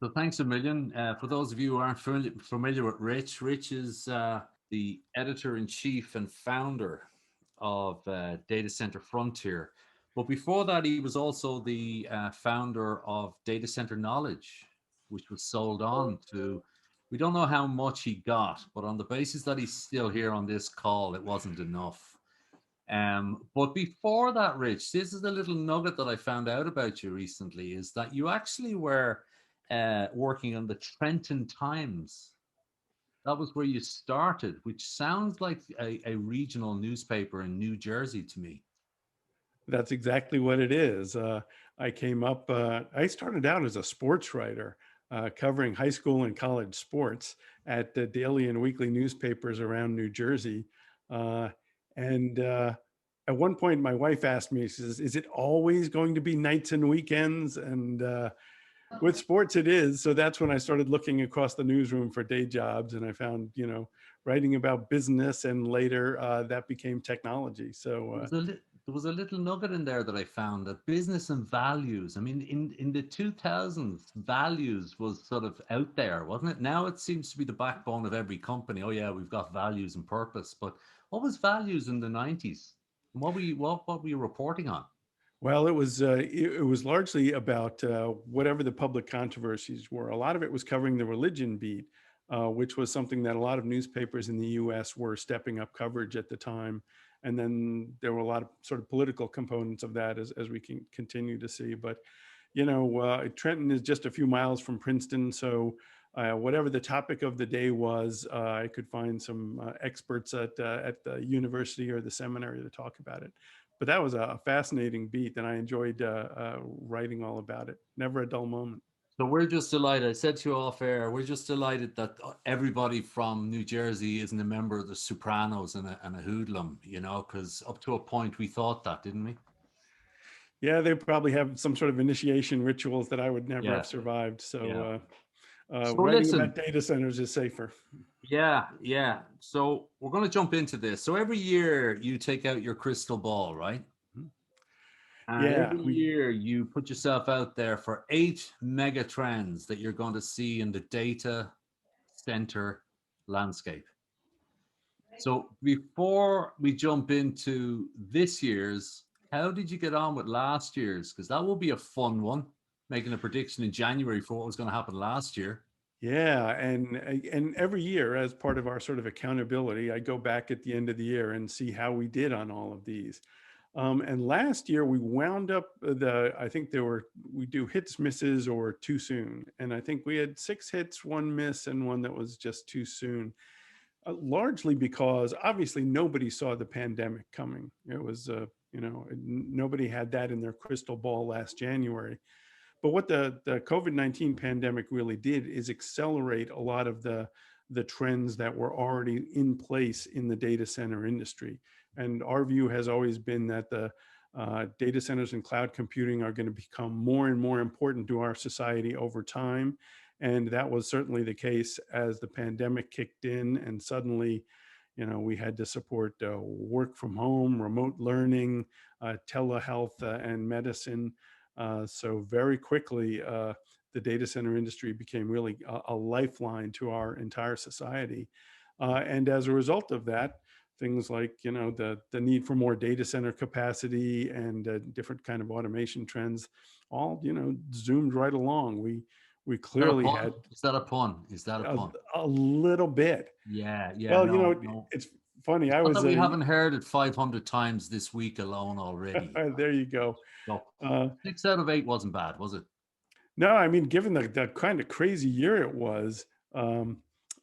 So thanks a million. For those of you who aren't familiar with Rich, Rich is the editor-in-chief and founder of Data Center Frontier. But before that, he was also the founder of Data Center Knowledge, which was sold on to, we don't know how much he got, but on the basis that he's still here on this call, it wasn't enough. But before that, Rich, this is a little nugget that I found out about you recently, is that you actually were working on the Trenton Times. That was where you started, which sounds like a regional newspaper in New Jersey to me. That's exactly what it is. I started out as a sports writer, covering high school and college sports at the daily and weekly newspapers around New Jersey. Uh, and At one point, my wife asked me, she says, "Is it always going to be nights and weekends?" And with sports, it is. So that's when I started looking across the newsroom for day jobs, and I found, writing about business, and later that became technology. There So was there was a little nugget in there that I found, that business and values. I mean, in the 2000s, values was sort of out there, wasn't it? Now it seems to be the backbone of every company. Oh yeah, we've got values and purpose. But what was values in the 90s? And what were you reporting on? well, it was largely about whatever the public controversies were. A lot of it was covering the religion beat, which was something that a lot of newspapers in the U.S. were stepping up coverage at the time. And then there were a lot of sort of political components of that, as we can continue to see. But Trenton is just a few miles from Princeton, so whatever the topic of the day was, I could find some experts at the university or the seminary to talk about it. But that was a fascinating beat, and I enjoyed writing all about it. Never a dull moment. So we're just delighted. I said to you off air, we're just delighted that everybody from New Jersey isn't a member of the Sopranos and a hoodlum, because up to a point we thought that, didn't we? Yeah, they probably have some sort of initiation rituals that I would never have Yeah, survived. yeah. So So writing listen, about data centers is safer. yeah, yeah. So we're going to jump into this. So every year you take out your crystal ball, right? And Yeah, every we year you put yourself out there for 8 mega trends that you're going to see in the data center landscape. So before we jump into this year's, how did you get on with last year's? Because that will be a fun one, making a prediction in January for what was going to happen last year. Yeah, and every year, as part of our sort of accountability, I go back at the end of the year and see how we did on all of these. And last year we wound up I think we do hits, misses, or too soon. And I think we had 6 hits, 1 miss, and one that was just too soon. Largely because obviously nobody saw the pandemic coming. It was, nobody had that in their crystal ball last January. But what the COVID-19 pandemic really did is accelerate a lot of the trends that were already in place in the data center industry. And our view has always been that the data centers and cloud computing are going to become more and more important to our society over time. And that was certainly the case as the pandemic kicked in, and suddenly, we had to support work from home, remote learning, telehealth, and medicine. So very quickly, the data center industry became really a lifeline to our entire society. And as a result of that, things like the need for more data center capacity and different kind of automation trends all zoomed right along. We Is that a clearly pun? had Is that a pun? Is that a a, pun? a little bit. Yeah, yeah, Well, no, no. it's funny. It's I not was that we haven't heard it 500 times this week alone already. there. You go. So Uh, 6 out of 8 wasn't bad, was it? No, I mean, given the kind of crazy year it was,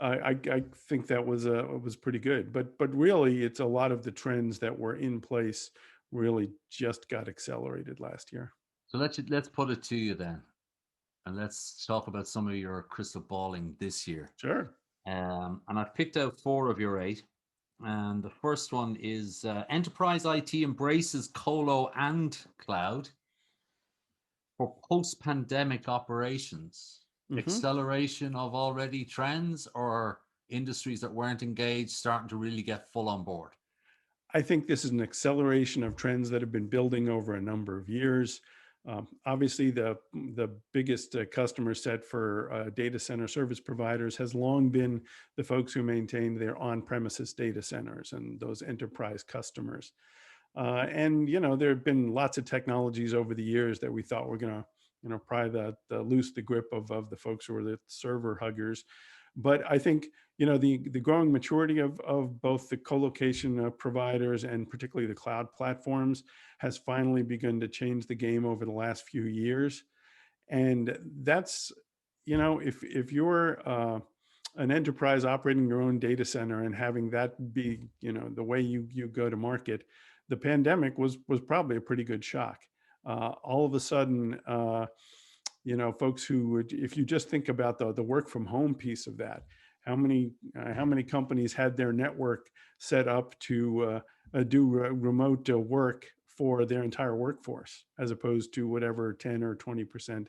I think that was pretty good. But really, it's a lot of the trends that were in place really just got accelerated last year. So let's put it to you then, and let's talk about some of your crystal balling this year. Sure. And I've picked out 4 of your 8. And the first one is enterprise IT embraces colo and cloud for post-pandemic operations. Hmm. Acceleration of already trends, or industries that weren't engaged starting to really get full on board? I think this is an acceleration of trends that have been building over a number of years. Obviously, the biggest customer set for data center service providers has long been the folks who maintain their on-premises data centers and those enterprise customers. And there have been lots of technologies over the years that we thought were going to, pry the loose the grip of the folks who are the server huggers. But I think the growing maturity of both the colocation providers and particularly the cloud platforms has finally begun to change the game over the last few years. And that's, if you're an enterprise operating your own data center and having that be, the way you go to market, the pandemic was probably a pretty good shock. All of a sudden, folks who would, if you just think about the work from home piece of that, how many companies had their network set up to do remote work for their entire workforce, as opposed to whatever 10 or 20%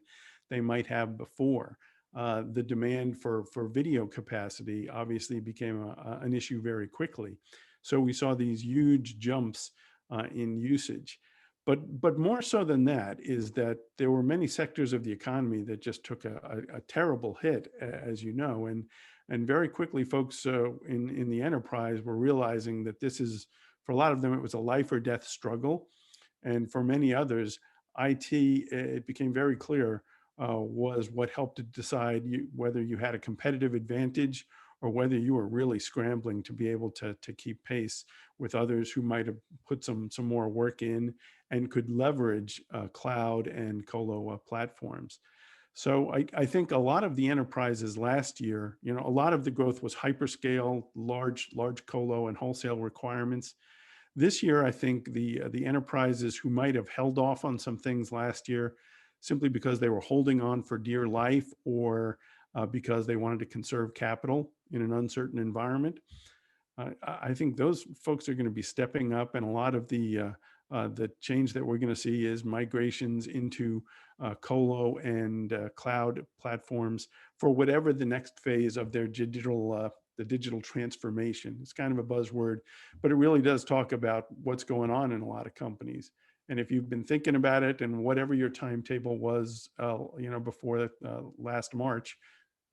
they might have before. The demand for video capacity obviously became an issue very quickly. So we saw these huge jumps in usage. But more so than that is that there were many sectors of the economy that just took a terrible hit, as you know, and very quickly folks in the enterprise were realizing that this is, for a lot of them, it was a life or death struggle. And for many others, IT, it became very clear, was what helped to decide whether you had a competitive advantage or whether you were really scrambling to be able to keep pace with others who might have put some more work in and could leverage cloud and colo platforms. So I think a lot of the enterprises last year, a lot of the growth was hyperscale, large colo and wholesale requirements. This year, I think the enterprises who might have held off on some things last year simply because they were holding on for dear life or because they wanted to conserve capital in an uncertain environment, I think those folks are going to be stepping up, and a lot of the change that we're going to see is migrations into colo and cloud platforms for whatever the next phase of their the digital transformation. It's kind of a buzzword, but it really does talk about what's going on in a lot of companies. And if you've been thinking about it, and whatever your timetable was, before last March,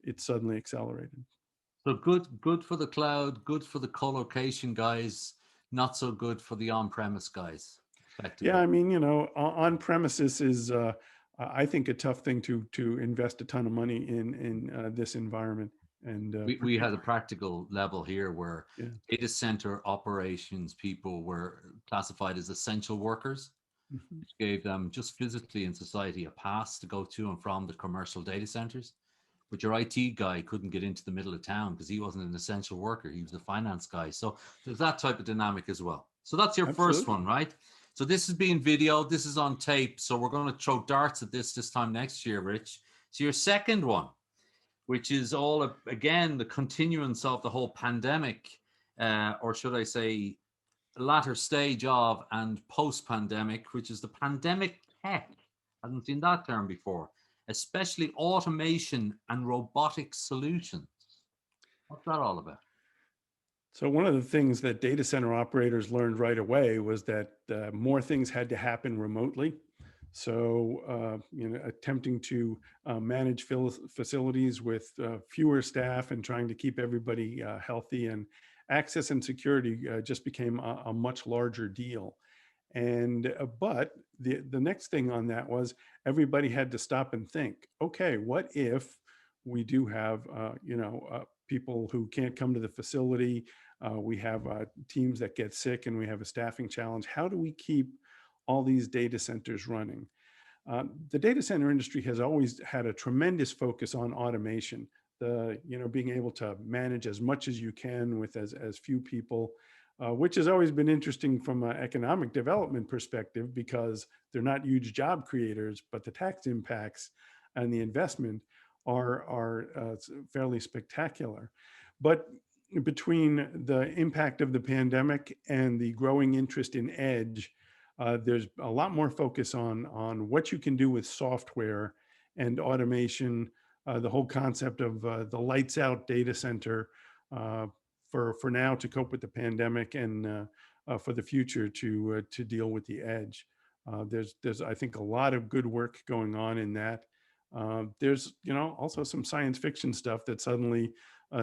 it suddenly accelerated. So good for the cloud, good for the co-location guys, not so good for the on-premise guys, Yeah, effectively. I mean, on premises is, I think, a tough thing to invest a ton of money in this environment. And We had a practical level here where yeah. data center operations people were classified as essential workers, Mhm. which gave them just physically in society a pass to go to and from the commercial data centers. But your IT guy couldn't get into the middle of town because he wasn't an essential worker. He was a finance guy. So there's that type of dynamic as well. So that's your first Absolutely. one, right? So this is being videoed. This is on tape. So we're going to throw darts at this time next year, Rich. So your second one, which is all again the continuance of the whole pandemic, or should I say, latter stage of and post-pandemic, which is the pandemic tech. I hadn't seen that term before, especially automation and robotic solutions. What's that all about? So one of the things that data center operators learned right away was that more things had to happen remotely. So, attempting to manage facilities with fewer staff and trying to keep everybody healthy, and access and security just became a much larger deal. And but the next thing on that was everybody had to stop and think, okay, what if we do have people who can't come to the facility? We have teams that get sick, and we have a staffing challenge. How do we keep all these data centers running? The data center industry has always had a tremendous focus on automation. Being able to manage as much as you can with as few people, which has always been interesting from an economic development perspective because they're not huge job creators, but the tax impacts and the investment are fairly spectacular. But between the impact of the pandemic and the growing interest in edge, there's a lot more focus on what you can do with software and automation. The whole concept of the lights out data center, for now to cope with the pandemic, and for the future to deal with the edge. There's I think a lot of good work going on in that. There's also some science fiction stuff that suddenly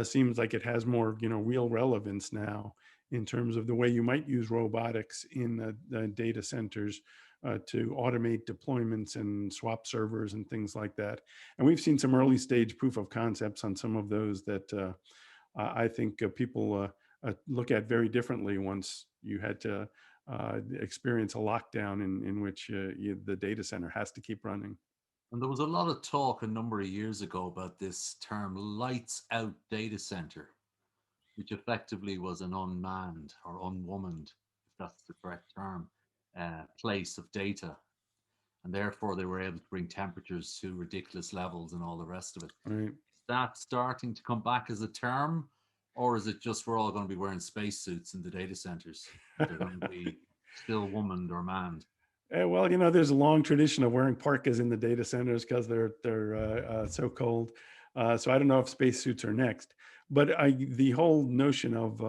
seems like it has more real relevance now in terms of the way you might use robotics in the data centers to automate deployments and swap servers and things like that. And we've seen some early stage proof of concepts on some of those that I think people look at very differently once you had to experience a lockdown in which the data center has to keep running. And there was a lot of talk a number of years ago about this term lights out data center, which effectively was an unmanned or unwomaned, if that's the correct term, place of data. And therefore, they were able to bring temperatures to ridiculous levels and all the rest of it. Right. Is that starting to come back as a term? Or is it just we're all going to be wearing spacesuits in the data centers, but they're going to be still womaned or manned? Well, there's a long tradition of wearing parkas in the data centers because they're so cold. So I don't know if spacesuits are next, but the whole notion of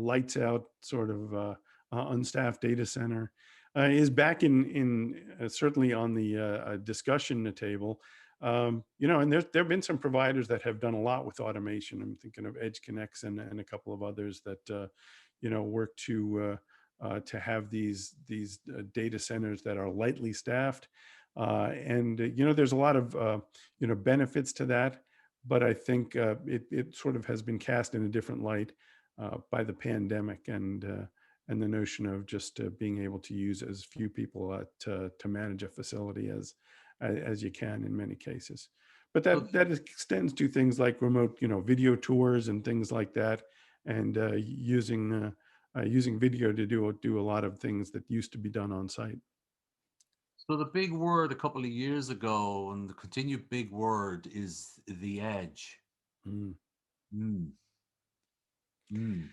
lights out sort of unstaffed data center is back in certainly on the discussion table. And there've been some providers that have done a lot with automation. I'm thinking of EdgeConneX and a couple of others that work to have these data centers that are lightly staffed. And there's a lot of benefits to that, but I think it sort of has been cast in a different light by the pandemic and the notion of just being able to use as few people to manage a facility as you can in many cases. But that extends to things like remote video tours and things like that, and using video to do a lot of things that used to be done on site. So the big word a couple of years ago, and the continued big word, is the edge. Mm. Mm. Mm.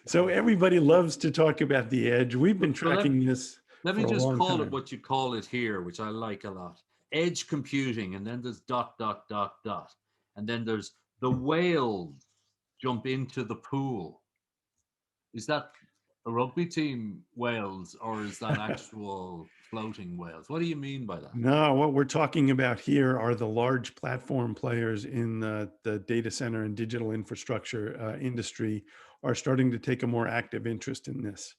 So everybody loves to talk about the edge. We've been So tracking this let for me a just long call it time. what you call it here, which I like a lot. Edge computing, and then there's dot, dot, dot, dot. And then there's the whales jump into the pool. Is that a rugby team whales or is that actual floating whales? What do you mean by that? No, what we're talking about here are the large platform players in the data center and digital infrastructure industry are starting to take a more active interest in this.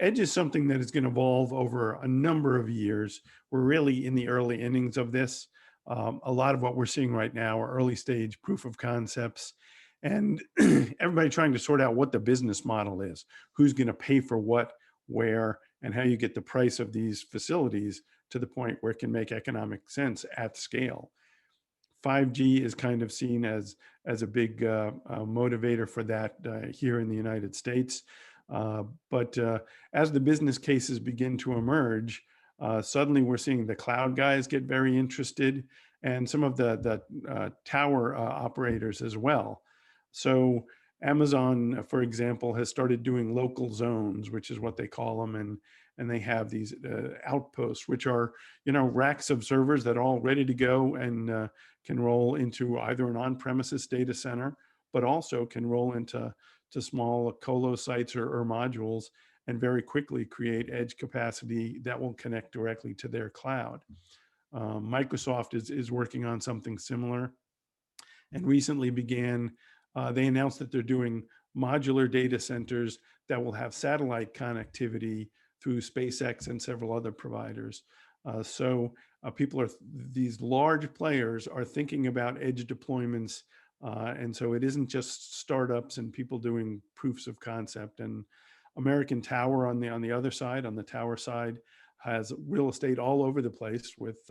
Edge is something that is going to evolve over a number of years. We're really in the early innings of this. A lot of what we're seeing right now are early stage proof of concepts, and everybody trying to sort out what the business model is, who's going to pay for what, where, and how you get the price of these facilities to the point where it can make economic sense at scale. 5G is kind of seen as a big motivator for that here in the United States. But as the business cases begin to emerge, suddenly we're seeing the cloud guys get very interested, and some of the tower operators as well. So Amazon, for example, has started doing local zones, which is what they call them, and they have these outposts, which are racks of servers that are all ready to go and can roll into either an on-premises data center, but also can roll into small colo sites or modules, and very quickly create edge capacity that will connect directly to their cloud. Microsoft is working on something similar, and recently they announced that they're doing modular data centers that will have satellite connectivity through SpaceX and several other providers. These large players are thinking about edge deployments. And so it isn't just startups and people doing proofs of concept. And American Tower on the other side, on the tower side, has real estate all over the place with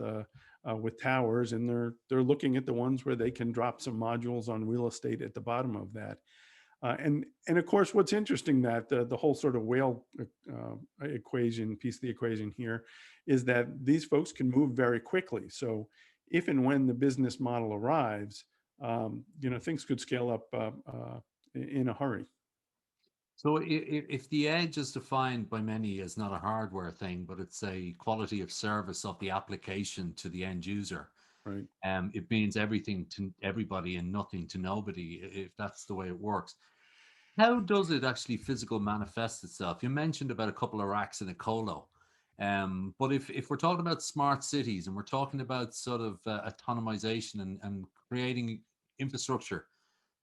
towers, and they're looking at the ones where they can drop some modules on real estate at the bottom of that. And of course, what's interesting that the whole sort of whale equation, piece of the equation here, is that these folks can move very quickly. So if and when the business model arrives, things could scale up in a hurry. So if the edge is defined by many as not a hardware thing, but it's a quality of service of the application to the end user, Right. it means everything to everybody and nothing to nobody, if that's the way it works. How does it actually physical manifest itself? You mentioned about a couple of racks in a colo. But if we're talking about smart cities and we're talking about sort of autonomization and creating infrastructure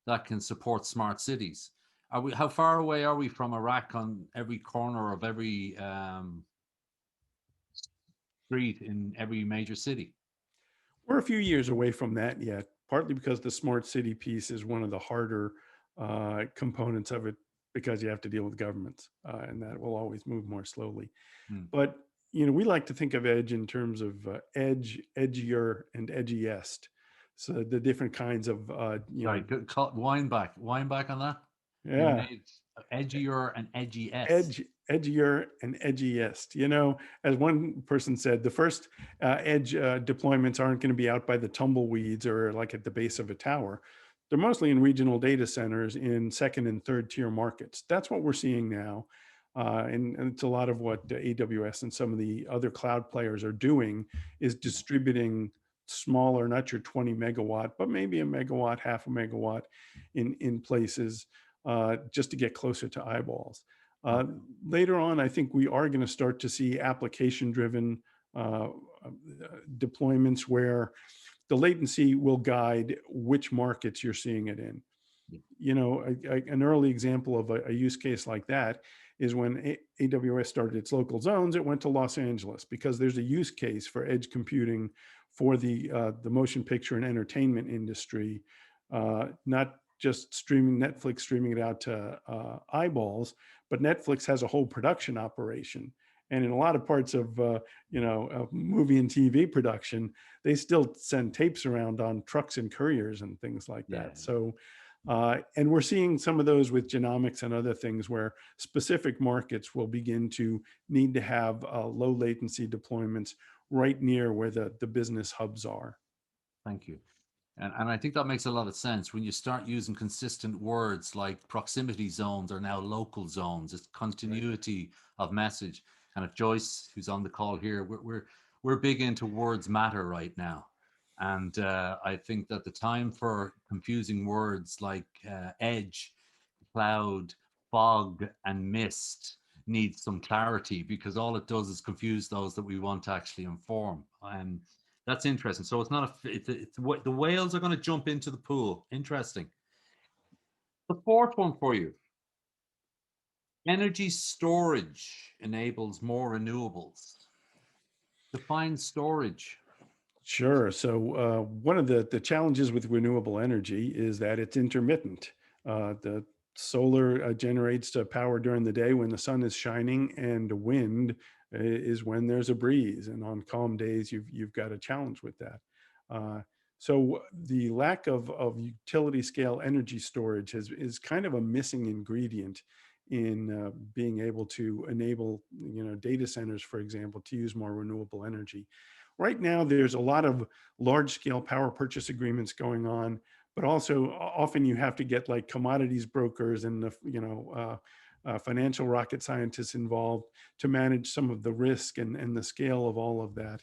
that can support smart cities, how far away are we from a rack on every corner of every street in every major city? We're a few years away from that yet, partly because the smart city piece is one of the harder components of it because you have to deal with governments, and that will always move more slowly. Hmm. But we like to think of edge in terms of edge, edgier, and edgiest. So the different kinds of Sorry, wind back on that. You yeah, made edgier and edgiest. edgier and edgiest. As one person said, the first edge deployments aren't going to be out by the tumbleweeds or like at the base of a tower. They're mostly in regional data centers in second and third tier markets. That's what we're seeing now. And it's a lot of what AWS and some of the other cloud players are doing is distributing smaller, not your 20 megawatt, but maybe a megawatt, half a megawatt in places just to get closer to eyeballs. Uh, Okay. Later on, I think we are going to start to see application driven deployments where the latency will guide which markets you're seeing it in. Yeah. An early example of a use case like that is when AWS started its local zones, it went to Los Angeles because there's a use case for edge computing for the motion picture and entertainment industry, not just streaming Netflix, streaming it out to eyeballs, but Netflix has a whole production operation. And in a lot of parts of movie and TV production, they still send tapes around on trucks and couriers and things like Yeah. that. So, and we're seeing some of those with genomics and other things where specific markets will begin to need to have low latency deployments right near where the business hubs are. Thank you. And I think that makes a lot of sense when you start using consistent words like proximity zones are now local zones. It's Right. continuity of message. And if Joyce, who's on the call here, we're big into words matter right now. And I think that the time for confusing words like edge, cloud, fog, and mist needs some clarity because all it does is confuse those that we want to actually inform. And that's interesting. So it's not it's the whales are going to jump into the pool. Interesting. The fourth one for you: energy storage enables more renewables. Define storage. Sure. So one of the challenges with renewable energy is that it's intermittent. The solar generates power during the day when the sun is shining, and the wind is when there's a breeze. And on calm days, you've got a challenge with that. Uh, so the lack of utility scale energy storage is kind of a missing ingredient in being able to enable data centers, for example, to use more renewable energy. Right now, there's a lot of large scale power purchase agreements going on, but also often you have to get like commodities brokers and financial rocket scientists involved to manage some of the risk and the scale of all of that.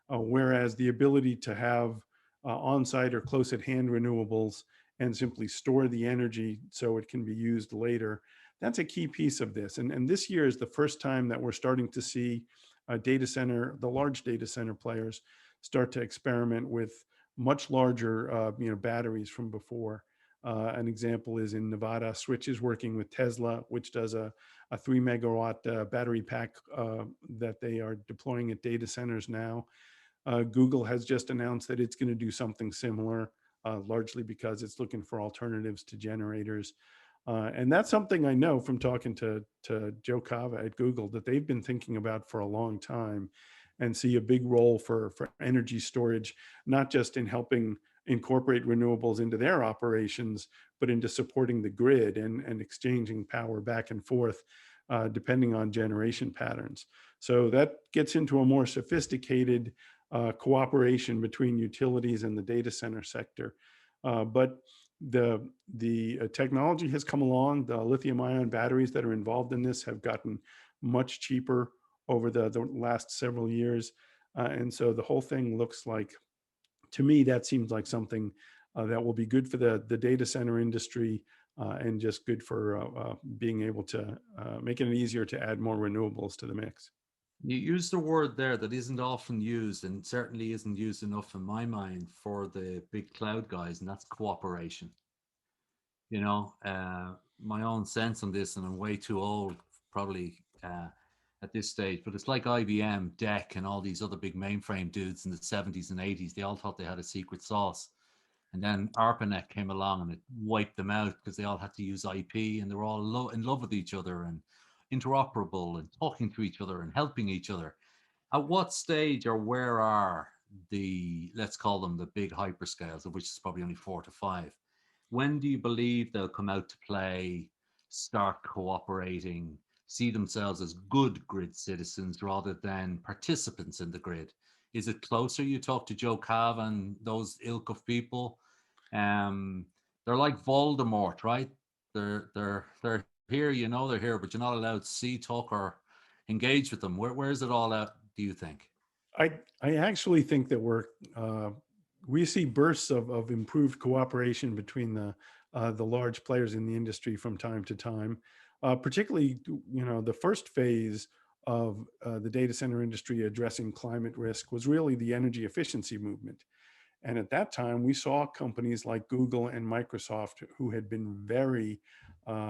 Whereas the ability to have on-site or close at hand renewables and simply store the energy so it can be used later, that's a key piece of this. And this year is the first time that we're starting to see the large data center players start to experiment with much larger, batteries from before. An example is in Nevada, Switch is working with Tesla, which does a 3 megawatt battery pack that they are deploying at data centers now. Google has just announced that it's going to do something similar, largely because it's looking for alternatives to generators. And that's something I know from talking to Joe Cava at Google that they've been thinking about for a long time and see a big role for energy storage, not just in helping incorporate renewables into their operations, but into supporting the grid and exchanging power back and forth, depending on generation patterns. So that gets into a more sophisticated cooperation between utilities and the data center sector. But the technology has come along. The lithium ion batteries that are involved in this have gotten much cheaper over the last several years. And so the whole thing looks like, to me, that seems like something that will be good for the data center industry and just good for being able to making it easier to add more renewables to the mix. You used a word there that isn't often used and certainly isn't used enough in my mind for the big cloud guys, and that's cooperation. You know, my own sense on this, and I'm way too old probably at this stage, but it's like IBM, DEC, and all these other big mainframe dudes in the 70s and 80s. They all thought they had a secret sauce. And then ARPANET came along and it wiped them out because they all had to use IP and they were all in love with each other and interoperable and talking to each other and helping each other. At what stage or where are the, let's call them the big hyperscales, of which is probably only 4 to 5? When do you believe they'll come out to play, start cooperating, see themselves as good grid citizens rather than participants in the grid? Is it closer? You talk to Joe Cav and those ilk of people. Um, they're like Voldemort, right? They're here, you know they're here, but you're not allowed to see, talk, or engage with them. Where is it all at? Do you think? I actually think that we see bursts of improved cooperation between the large players in the industry from time to time. Particularly, the first phase of the data center industry addressing climate risk was really the energy efficiency movement. And at that time, we saw companies like Google and Microsoft, who had been very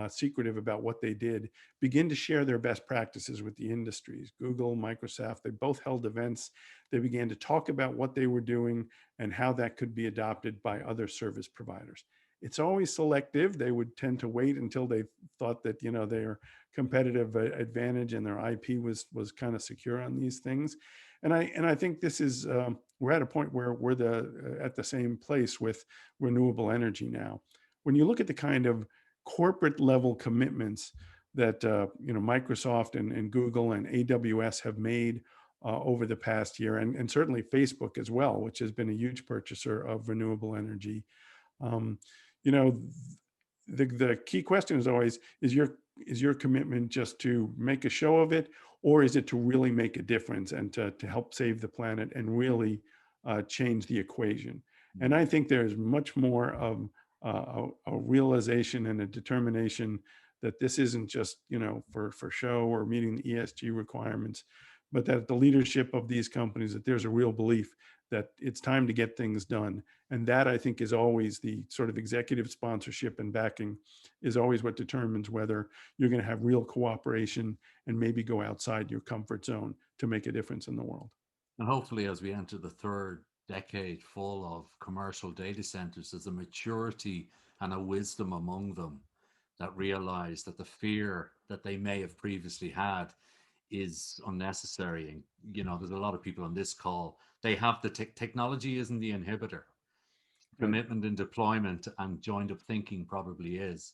secretive about what they did, begin to share their best practices with the industries. Google, Microsoft, they both held events. They began to talk about what they were doing and how that could be adopted by other service providers. It's always selective. They would tend to wait until they thought that their competitive advantage and their IP was kind of secure on these things. And I think this is we're at a point where we're at the same place with renewable energy now. When you look at the kind of corporate level commitments that Microsoft and Google and AWS have made over the past year, and certainly Facebook as well, which has been a huge purchaser of renewable energy. Um, you know, the key question is always: is your commitment just to make a show of it, or is it to really make a difference and to help save the planet and really change the equation? And I think there's much more of a realization and a determination that this isn't just for show or meeting the ESG requirements, but that the leadership of these companies, that there's a real belief that it's time to get things done. And that, I think, is always the sort of executive sponsorship and backing is always what determines whether you're going to have real cooperation and maybe go outside your comfort zone to make a difference in the world. And hopefully, as we enter the third decade full of commercial data centers, there's a maturity and a wisdom among them that realize that the fear that they may have previously had is unnecessary. And, there's a lot of people on this call, they have the technology isn't the inhibitor. Right. Commitment and deployment and joined up thinking probably is.